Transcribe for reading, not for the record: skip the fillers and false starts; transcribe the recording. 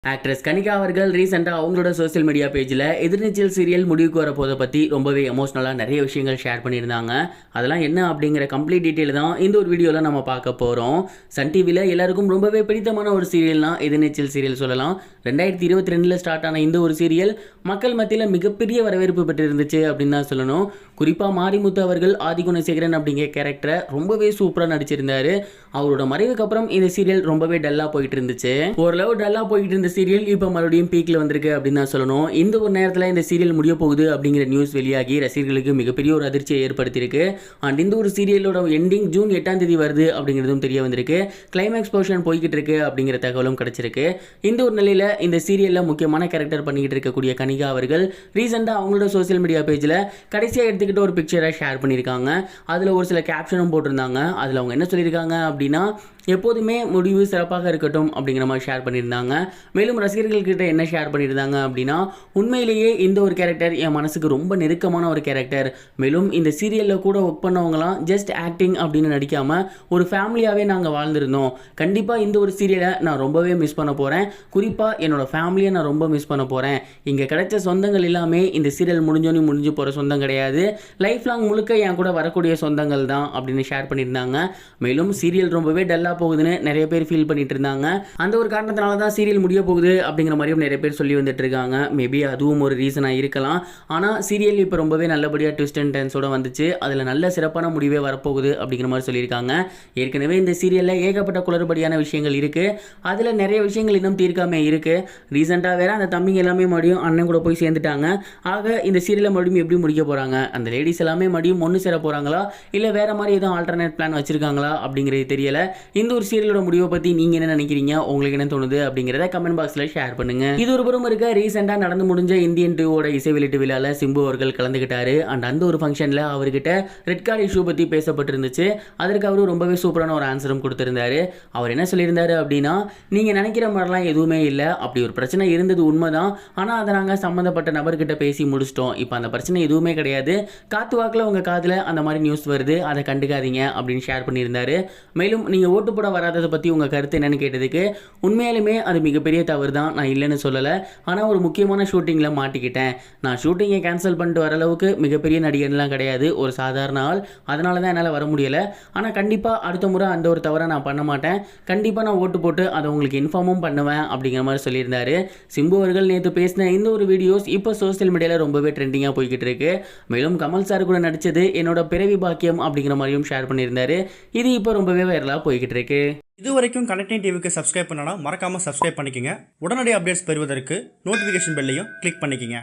Actress Kanika அவர்கள் ரீசெண்டாக அவங்களோட சோசியல் மீடியா பேஜில் எதிர்நீச்சல் சீரியல் முடிவுக்கு வரப்போதை பற்றி ரொம்பவே எமோஷ்னலாக நிறைய விஷயங்கள் ஷேர் பண்ணியிருந்தாங்க. அதெல்லாம் என்ன அப்படிங்கிற கம்ப்ளீட் டீட்டெயில் தான் இந்த ஒரு வீடியோவில் நம்ம பார்க்க போகிறோம். சன் டிவியில் எல்லாருக்கும் ரொம்பவே பிடித்தமான ஒரு சீரியல்னா எதிர்நீச்சல் சீரியல் சொல்லலாம். 2022 ஸ்டார்ட் ஆன இந்த ஒரு சீரியல் மக்கள் மத்தியில் மிகப்பெரிய வரவேற்பு பெற்றிருந்துச்சு அப்படின்னு தான் சொல்லணும். குறிப்பாக மாரிமுத்து அவர்கள் ஆதிகுணசேகரன் அப்படிங்கிற கேரக்டரை ரொம்பவே சூப்பராக நடிச்சிருந்தாரு. அவரோட மறைவுக்கு அப்புறம் இந்த சீரியல் ரொம்பவே டல்லாக போயிட்டு இருந்துச்சு. ஓரளவு டல்லாக போயிட்டு இருந்த சீரியல் இப்போ மறுபடியும் பீக்கில் வந்திருக்கு அப்படின்னு தான் சொல்லணும். இந்த ஒரு நேரத்தில் இந்த சீரியல் முடிய போகுது அப்படிங்கிற நியூஸ் வெளியாகி ரசிகர்களுக்கு மிகப்பெரிய ஒரு அதிர்ச்சியை ஏற்படுத்தியிருக்கு. அண்ட் இந்த ஒரு சீரியலோட எண்டிங் ஜூன் 8ஆம் தேதி வருது அப்படிங்கிறதும் தெரிய வந்திருக்கு. கிளைமேக்ஸ் போர்ஷன் போய்கிட்டு இருக்கு அப்படிங்கிற தகவலும் கிடைச்சிருக்கு. இந்த ஒரு நிலையில் இந்த சீரியலில் முக்கியமான கேரக்டர் பண்ணிக்கிட்டு இருக்கக்கூடிய கனிகா அவர்கள் ரீசெண்டாக அவங்களோட சோசியல் மீடியா பேஜில் கடைசியாக எடுத்துக்கிட்ட ஒரு பிக்சரை ஷேர் பண்ணியிருக்காங்க. அதில் ஒரு சில கேப்ஷனும் போட்டிருந்தாங்க. அதில் அவங்க என்ன சொல்லியிருக்காங்க அப்படின்னா, எப்போதுமே முடிவு சிறப்பாக இருக்கட்டும் அப்படிங்கிற மாதிரி ஷேர் பண்ணியிருந்தாங்க. மேலும் ரசிகர்கள்கிட்ட என்ன ஷேர் பண்ணியிருந்தாங்க அப்படின்னா, உண்மையிலேயே இந்த ஒரு கேரக்டர் என் மனசுக்கு ரொம்ப நெருக்கமான ஒரு கேரக்டர். மேலும் இந்த சீரியலில் கூட ஒர்க் பண்ணவங்களாம் ஜஸ்ட் ஆக்டிங் அப்படின்னு நடிக்காமல் ஒரு ஃபேமிலியாகவே நாங்கள் வாழ்ந்துருந்தோம். கண்டிப்பாக இந்த ஒரு சீரியலை நான் ரொம்பவே மிஸ் பண்ண போகிறேன். குறிப்பாக என்னோட ஃபேமிலியை நான் ரொம்ப மிஸ் பண்ண போகிறேன். இங்கே கிடைச்ச சொந்தங்கள் எல்லாமே இந்த சீரியல் முடிஞ்சோன்னு முடிஞ்சு போகிற சொந்தம் கிடையாது. லைஃப் லாங் முழுக்க என் கூட வரக்கூடிய சொந்தங்கள் தான் அப்படின்னு ஷேர் பண்ணியிருந்தாங்க. மேலும் சீரியல் ரொம்பவே டல்லாக போகுதுன்னு நிறைய பேர் ஃபீல் பண்ணிட்டு இருந்தாங்க. அந்த ஒரு காரணத்தினால தான் சீரியல் முடிய போகுது அப்படிங்கிற மாதிரியும் நிறைய பேர் சொல்லி வந்துட்டு இருக்காங்க. மேபி அதுவும் ஒரு ரீசனாக இருக்கலாம். ஆனால் சீரியல் இப்போ ரொம்பவே நல்லபடியாக ட்விஸ்ட் அண்ட் டர்ன்ஸோட வந்துச்சு. அதில் நல்ல சிறப்பான முடிவே வரப்போகுது அப்படிங்கிற மாதிரி சொல்லியிருக்காங்க. ஏற்கனவே இந்த சீரியலில் ஏகப்பட்ட குளறுபடியான விஷயங்கள் இருக்குது. அதில் நிறைய விஷயங்கள் இன்னும் தீர்க்காமல் இருக்குது. ரீசெண்டாக வேற அந்த தம்பிங்க எல்லாமே மறுபடியும் அண்ணன் கூட போய் சேர்ந்துட்டாங்க. ஆக இந்த சீரியலை மறுபடியும் எப்படி முடிக்க போகிறாங்க, அந்த லேடிஸ் எல்லாமே மறுபடியும் ஒன்று சேர போகிறாங்களா இல்லை வேறு மாதிரி எதுவும் ஆல்டர்னேட் பிளான் வச்சுருக்காங்களா அப்படிங்கிறது தெரியலை. இந்த ஒரு சீரியலோட முடிவை பற்றி நீங்கள் என்ன நினைக்கிறீங்க, உங்களுக்கு என்ன தோணுது அப்படிங்கிறத கமெண்ட் பாக்ஸில் ஷேர் பண்ணுங்க. இது ஒரு புறம் இருக்க, ரீசெண்டாக நடந்து முடிஞ்ச இந்தியன் 2வோட இசை வெளியீட்டு விழாவில் சிம்பு அவர்கள் கலந்துக்கிட்டாரு. அண்ட் அந்த ஒரு ஃபங்க்ஷனில் அவர்கிட்ட ரெட் கார்டு இஷ்யூ பற்றி பேசப்பட்டிருந்துச்சு. அதற்கு அவர் ரொம்பவே சூப்பரான ஒரு ஆன்சரும் கொடுத்திருந்தாரு. அவர் என்ன சொல்லியிருந்தாரு அப்படின்னா, நீங்கள் நினைக்கிற மாதிரிலாம் எதுவுமே இல்லை, அப்படி ஒரு பிரச்சனை இருந்தது உண்மைதான். ஆனால் அதை நாங்கள் சம்மந்தப்பட்ட நபர்கிட்ட பேசி முடிச்சிட்டோம். இப்போ அந்த பிரச்சனை எதுவுமே கிடையாது. காத்து வாக்கில் உங்கள் காதில் அந்த மாதிரி நியூஸ் வருது, அதை கண்டுக்காதீங்க அப்படின்னு ஷேர் பண்ணியிருந்தாரு. மேலும் நீங்கள் ஓட்டு போட வராததை பற்றி உங்கள் கருத்து என்னன்னு கேட்டதுக்கு, உண்மையாலுமே அது மிகப்பெரிய தவறு தான், நான் இல்லைன்னு சொல்லலை. ஆனால் ஒரு முக்கியமான ஷூட்டிங்கில் மாட்டிக்கிட்டேன். நான் ஷூட்டிங்கை கேன்சல் பண்ணிட்டு வர அளவுக்கு மிகப்பெரிய நடிகர்லாம் கிடையாது, ஒரு சாதாரண ஆள். அதனால தான் என்னால் வர முடியலை. ஆனால் கண்டிப்பாக அடுத்த முறை அந்த ஒரு தவறை நான் பண்ண மாட்டேன். கண்டிப்பாக நான் ஓட்டு போட்டு அதை உங்களுக்கு இன்ஃபார்மும் பண்ணுவேன் அப்படிங்கிற மாதிரி சொல்லியிருந்தாரு. சிம்பு அவர்கள் நேற்று பேசின இந்த ஒரு வீடியோஸ் இப்போ சோசியல் மீடியாவில் ரொம்பவே ட்ரெண்டிங்காக போய்கிட்டு இருக்கு. மேலும் கமல் சார் கூட நடித்தது என்னோட பிறவி பாக்கியம் அப்படிங்கிற மாதிரியும் ஷேர் பண்ணியிருந்தாரு. இது இப்போ ரொம்பவே வைரலாக போய்கிட்டு இருக்கு. இது வரைக்கும் கனெக்டிங் டிவிக்கு சப்ஸ்கிரைப் பண்ணனா மறக்காமல் சப்ஸ்கிரைப் பண்ணிக்கங்க. உடனடி அப்டேட்ஸ் பெறுவதற்கு நோட்டிஃபிகேஷன் பெல்லையும் கிளிக் பண்ணிக்கங்க.